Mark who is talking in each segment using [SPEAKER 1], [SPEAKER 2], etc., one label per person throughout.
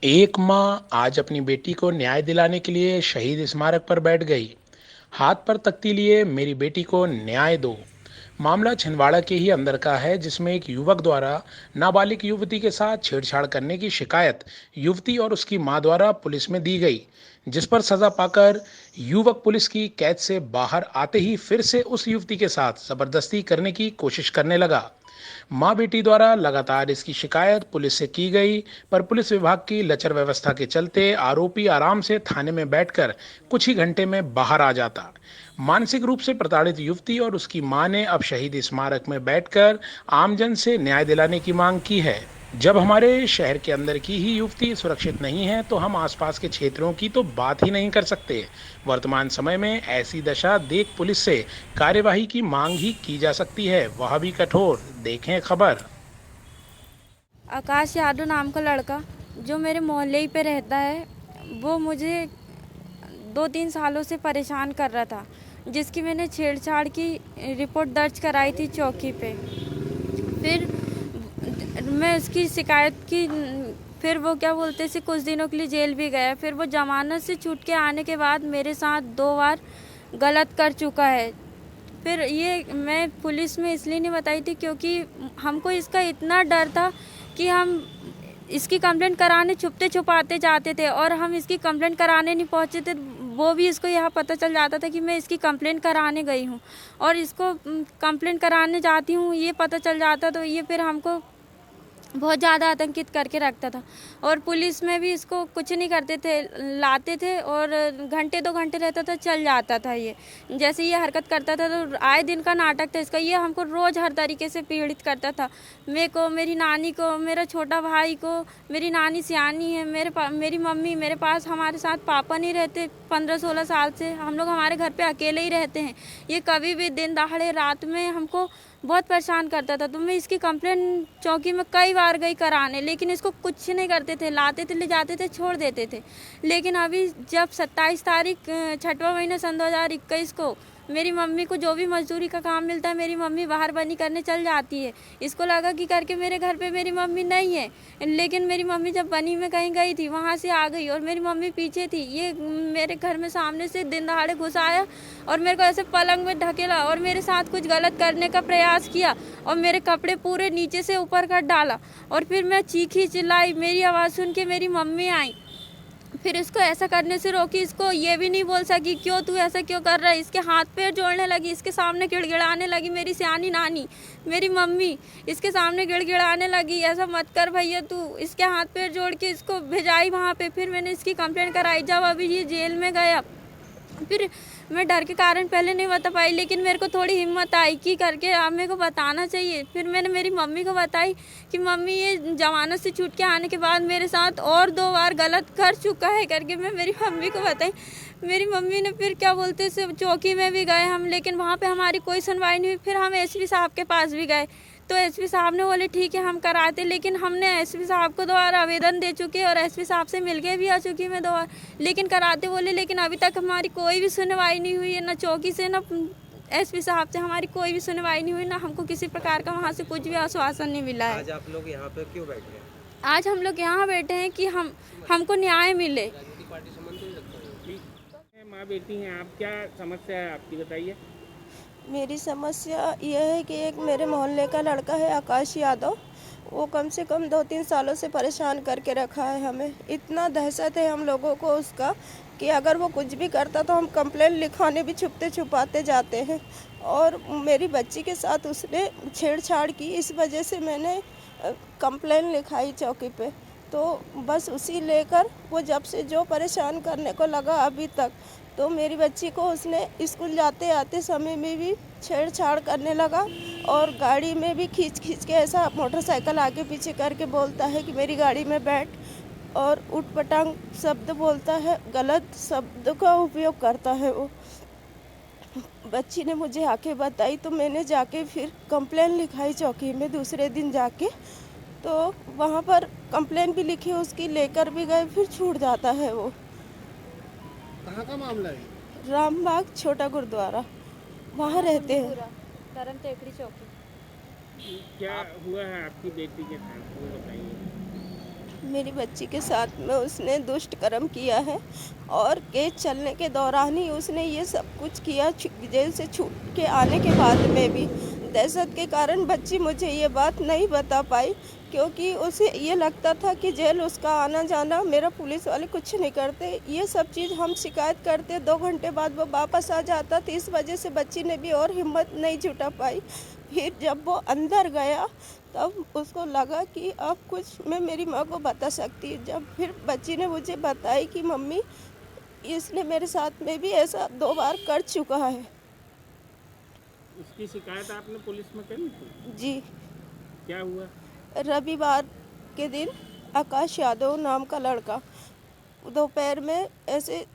[SPEAKER 1] एक माँ आज अपनी बेटी को न्याय दिलाने के लिए शहीद स्मारक पर बैठ गई। हाथ पर तख्ती लिए मेरी बेटी को न्याय दो। मामला छिंदवाड़ा के ही अंदर का है, जिसमें एक युवक द्वारा नाबालिग युवती के साथ छेड़छाड़ करने की शिकायत युवती और उसकी मां द्वारा पुलिस में दी गई, जिस पर सजा पाकर युवक पुलिस की कैद से बाहर आते ही फिर से उस युवती के साथ जबरदस्ती करने की कोशिश करने लगा। मां बेटी द्वारा लगातार इसकी शिकायत पुलिस से की गई, पर पुलिस विभाग की लचर व्यवस्था के चलते आरोपी आराम से थाने में बैठकर कुछ ही घंटे में बाहर आ जाता। मानसिक रूप से प्रताड़ित युवती और उसकी मां ने अब शहीद स्मारक में बैठकर आमजन से न्याय दिलाने की मांग की है। जब हमारे शहर के अंदर की ही युवती सुरक्षित नहीं है, तो हम आसपास के क्षेत्रों की तो बात ही नहीं कर सकते। वर्तमान समय में ऐसी दशा देख पुलिस से कार्यवाही की मांग ही की जा सकती है, वह भी कठोर। देखें खबर।
[SPEAKER 2] आकाश यादव नाम का लड़का जो मेरे मोहल्ले ही पे रहता है, वो मुझे 2-3 सालों से परेशान कर रहा था, जिसकी मैंने छेड़छाड़ की रिपोर्ट दर्ज कराई थी चौकी पे। फिर मैं उसकी शिकायत की। फिर वो क्या बोलते से कुछ दिनों के लिए जेल भी गया। फिर वो जमानत से छूट के आने के बाद मेरे साथ 2 बार गलत कर चुका है। फिर ये मैं पुलिस में इसलिए नहीं बताई थी क्योंकि हमको इसका इतना डर था कि हम इसकी कंप्लेंट कराने छुपते छुपाते जाते थे, और हम इसकी कंप्लेंट कराने नहीं पहुंचे थे। वो भी इसको यहाँ पता चल जाता था कि मैं इसकी कंप्लेंट कराने गई हूँ, और इसको कंप्लेंट कराने जाती हूँ ये पता चल जाता, तो ये फिर हमको बहुत ज़्यादा आतंकित करके रखता था। और पुलिस में भी इसको कुछ नहीं करते थे, लाते थे और घंटे 2 घंटे रहता था, चल जाता था। ये जैसे ये हरकत करता था तो आए दिन का नाटक था इसका। ये हमको रोज़ हर तरीके से पीड़ित करता था, मेरे को, मेरी नानी को, मेरा छोटा भाई को। मेरी नानी सियानी है, मेरी मम्मी मेरे पास, हमारे साथ पापा नहीं रहते 15-16 साल से। हम लोग हमारे घर पे अकेले ही रहते हैं। ये कभी भी दिन दहाड़े रात में हमको बहुत परेशान करता था। तो मैं इसकी कंप्लेंट चौकी में कई बार गई कराने, लेकिन इसको कुछ नहीं करते थे, लाते थे, ले जाते थे, छोड़ देते थे। लेकिन अभी जब 27 तारीख 6वां महीना सन 2021 को मेरी मम्मी को जो भी मजदूरी का काम मिलता है, मेरी मम्मी बाहर बनी करने चल जाती है। इसको लगा कि करके मेरे घर पे मेरी मम्मी नहीं है, लेकिन मेरी मम्मी जब बनी में कहीं गई थी वहाँ से आ गई और मेरी मम्मी पीछे थी। ये मेरे घर में सामने से दिन दहाड़े घुस आया और मेरे को ऐसे पलंग में ढकेला और मेरे साथ कुछ गलत करने का प्रयास किया, और मेरे कपड़े पूरे नीचे से ऊपर कर डाला। और फिर मैं चीखी चिल्लाई, मेरी आवाज़ सुन के मेरी मम्मी आई। फिर इसको ऐसा करने से रोकी। इसको ये भी नहीं बोल सकी क्यों तू ऐसा क्यों कर रहा है। इसके हाथ पैर जोड़ने लगी, इसके सामने गिड़गिड़ाने लगी। मेरी सियानी नानी, मेरी मम्मी इसके सामने गिड़गिड़ाने लगी, ऐसा मत कर भैया तू। इसके हाथ पैर जोड़ के इसको भेजाई वहाँ पे। फिर मैंने इसकी कंप्लेंट कराई। जब अभी ये जेल में गया, फिर मैं डर के कारण पहले नहीं बता पाई, लेकिन मेरे को थोड़ी हिम्मत आई कि करके आप मेरे को बताना चाहिए। फिर मैंने मेरी मम्मी को बताई कि मम्मी ये जमानत से छूट के आने के बाद मेरे साथ और 2 बार गलत कर चुका है करके मैं मेरी मम्मी को बताई। मेरी मम्मी ने फिर क्या बोलते से चौकी में भी गए हम, लेकिन वहाँ पे हमारी कोई सुनवाई नहीं हुई। फिर हम एसपी साहब के पास भी गए, तो एसपी साहब ने बोले ठीक है हम कराते। लेकिन हमने एसपी साहब को 2 बार आवेदन दे चुके और एसपी साहब से मिलके भी आ चुकी मैं 2 बार, लेकिन कराते बोले। लेकिन अभी तक हमारी कोई भी सुनवाई नहीं हुई है, ना चौकी से ना एसपी साहब से हमारी कोई भी सुनवाई नहीं हुई, ना हमको किसी प्रकार का वहाँ से कुछ भी आश्वासन नहीं मिला है।
[SPEAKER 3] आज आप लोग यहाँ पे क्यों बैठे हैं?
[SPEAKER 2] आज हम लोग यहाँ बैठे हैं कि हमको न्याय मिले।
[SPEAKER 3] राजनीतिक पार्टी संबंध नहीं रखते हैं।
[SPEAKER 4] माँ बेटी हैं आप, क्या समस्या है आपकी बताइए।
[SPEAKER 5] मेरी समस्या यह है कि एक मेरे मोहल्ले का लड़का है आकाश यादव, वो कम से कम 2-3 सालों से परेशान करके रखा है हमें। इतना दहशत है हम लोगों को उसका कि अगर वो कुछ भी करता तो हम कंप्लेंट लिखवाने भी छुपते छुपाते जाते हैं। और मेरी बच्ची के साथ उसने छेड़छाड़ की, इस वजह से मैंने कंप्लेंट लिखाई चौकी पे। तो बस उसी लेकर वो जब से जो परेशान करने को लगा अभी तक, तो मेरी बच्ची को उसने स्कूल जाते आते समय में भी छेड़छाड़ करने लगा, और गाड़ी में भी खींच खींच के ऐसा मोटरसाइकिल आगे पीछे करके बोलता है कि मेरी गाड़ी में बैठ, और उटपटांग शब्द बोलता है, गलत शब्द का उपयोग करता है वो। बच्ची ने मुझे आके बताई, तो मैंने जाके फिर कंप्लेंट लिखाई चौकी में दूसरे दिन जाके। तो वहाँ पर कंप्लेंट भी लिखी, उसकी लेकर भी गए, फिर छूट जाता है वो।
[SPEAKER 3] कहाँ का मामला है?
[SPEAKER 5] रामबाग छोटा गुरुद्वारा, वहाँ रहते हैं।
[SPEAKER 2] धर्म टेकड़ी चौकी।
[SPEAKER 4] क्या हुआ है आपकी बेटी के साथ वो बताइए।
[SPEAKER 5] मेरी बच्ची के साथ में उसने दुष्ट कर्म किया है और केस चलने के दौरान ही उसने ये सब कुछ किया। जेल से छूट के आने के बाद में भी दहशत के कारण बच्ची मुझे ये बात नहीं बता पाई, क्योंकि उसे ये लगता था कि जेल उसका आना जाना, मेरा पुलिस वाले कुछ नहीं करते। ये सब चीज़ हम शिकायत करते, 2 घंटे बाद वो वापस आ जाता। तो इस वजह से बच्ची ने भी और हिम्मत नहीं जुटा पाई। फिर जब वो अंदर गया तब उसको लगा कि अब कुछ मैं मेरी माँ को बता सकती हूँ। जब फिर बच्ची ने मुझे बताई कि मम्मी इसने मेरे साथ में भी ऐसा 2 बार कर चुका है।
[SPEAKER 4] इसकी शिकायत आपने पुलिस में करी थी?
[SPEAKER 5] जी।
[SPEAKER 4] क्या हुआ?
[SPEAKER 5] रविवार के दिन आकाश यादव नाम का लड़का दोपहर में ऐसे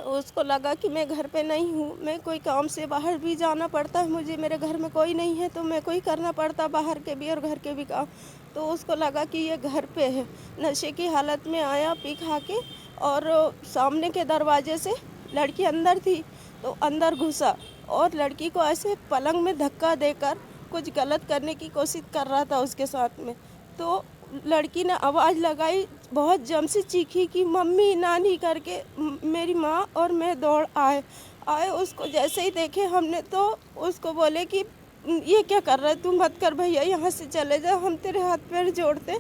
[SPEAKER 5] उसको लगा कि मैं घर पे नहीं हूँ, मैं कोई काम से बाहर भी जाना पड़ता है, मुझे मेरे घर में कोई नहीं है तो मैं कोई करना पड़ता बाहर के भी और घर के भी काम। तो उसको लगा कि ये घर पे है, नशे की हालत में आया पी खा के, और सामने के दरवाजे से लड़की अंदर थी तो अंदर घुसा और लड़की को ऐसे पलंग में धक्का देकर कुछ गलत करने की कोशिश कर रहा था उसके साथ में। तो लड़की ने आवाज़ लगाई, बहुत जम से चीखी कि मम्मी नानी करके। मेरी माँ और मैं दौड़ आए उसको जैसे ही देखे हमने तो उसको बोले कि ये क्या कर रहा है, तू मत कर भैया, यहाँ से चले जा, हम तेरे हाथ पैर जोड़ते।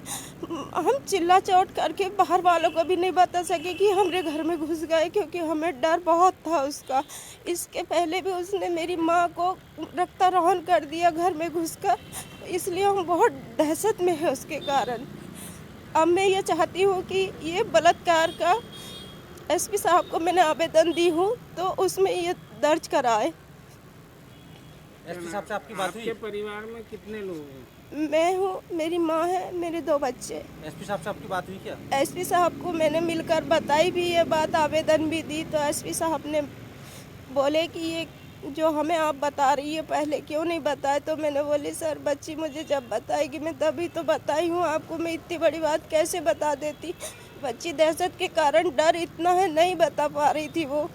[SPEAKER 5] हम चिल्ला चौट करके बाहर वालों को भी नहीं बता सके कि हमारे घर में घुस गए, क्योंकि हमें डर बहुत था उसका। इसके पहले भी उसने मेरी माँ को रक्तारोहण कर दिया घर में घुसकर, इसलिए हम बहुत दहशत में है उसके कारण। अब मैं ये चाहती हूँ कि ये बलात्कार का एसपी साहब को मैंने आवेदन दी हूँ तो उसमें ये दर्ज कराए।
[SPEAKER 3] एसपी साहब से आपकी बात हुई?
[SPEAKER 4] आपके परिवार में कितने लोग हैं?
[SPEAKER 5] मैं हूँ, मेरी माँ है, मेरे 2 बच्चे।
[SPEAKER 3] एसपी साहब से आपकी बात हुई क्या?
[SPEAKER 5] एसपी साहब को मैंने मिलकर बताई भी ये बात, आवेदन भी दी, तो एसपी साहब ने बोले कि ये जो हमें आप बता रही है पहले क्यों नहीं बताए। तो मैंने बोली सर बच्ची मुझे जब बताएगी मैं तभी तो बताई हूँ आपको, मैं इतनी बड़ी बात कैसे बता देती। बच्ची दहशत के कारण डर इतना है नहीं बता पा रही थी वो।